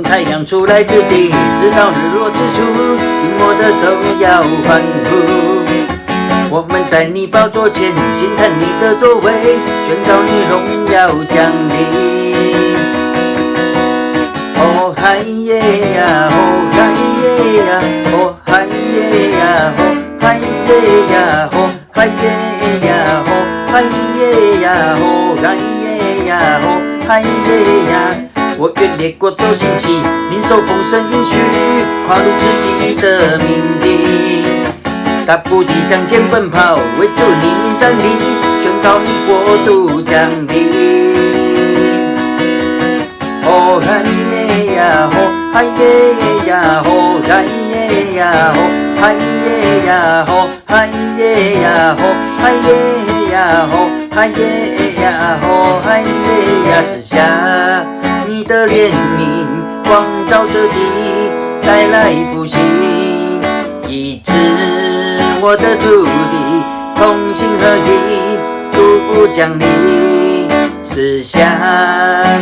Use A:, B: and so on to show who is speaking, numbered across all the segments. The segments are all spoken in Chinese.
A: 太阳出来之地，直到日落之处，寂寞的都要欢呼。我们在你宝座前惊叹你的作为，宣告你荣耀降临。哦嗨耶呀，哦嗨耶呀，哦嗨耶呀，哦嗨耶呀，哦嗨耶呀，哦嗨耶呀，哦嗨耶呀，哦嗨耶呀。我愿列国都兴起，领受丰盛应许，跨入自己的命定。大步地向前奔跑，为主你站立，宣告你国度降临。哦嗨耶呀，哦嗨耶呀，哦嗨耶呀，哦嗨耶呀，哦嗨耶呀，哦嗨耶呀，哦嗨耶呀，哦嗨耶呀，赐下你的怜悯，光照这地，带来复兴，医治我的土地，同心合一，祝福降临，赐下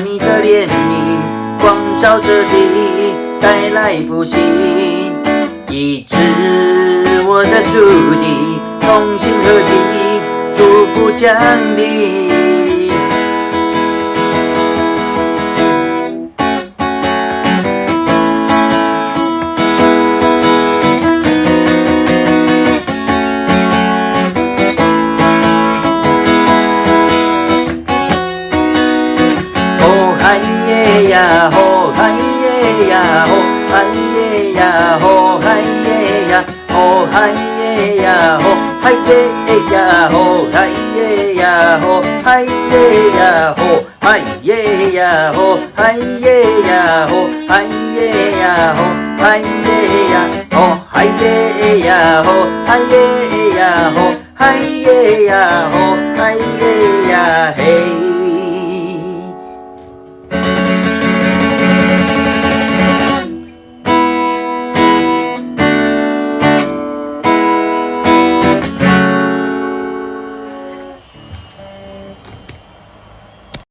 A: 你的怜悯，光照这地，带来复兴，医治我的土地，同心合一，祝福降临。嗨耶呀，吼嗨耶呀，吼嗨耶呀，吼嗨耶呀，吼嗨耶呀，吼嗨耶呀，吼嗨耶呀，吼嗨耶呀，吼嗨耶呀，吼嗨耶呀，吼嗨耶呀，吼嗨耶呀，吼嗨耶呀，吼嗨耶呀，吼嗨耶呀，吼嗨耶呀，嘿。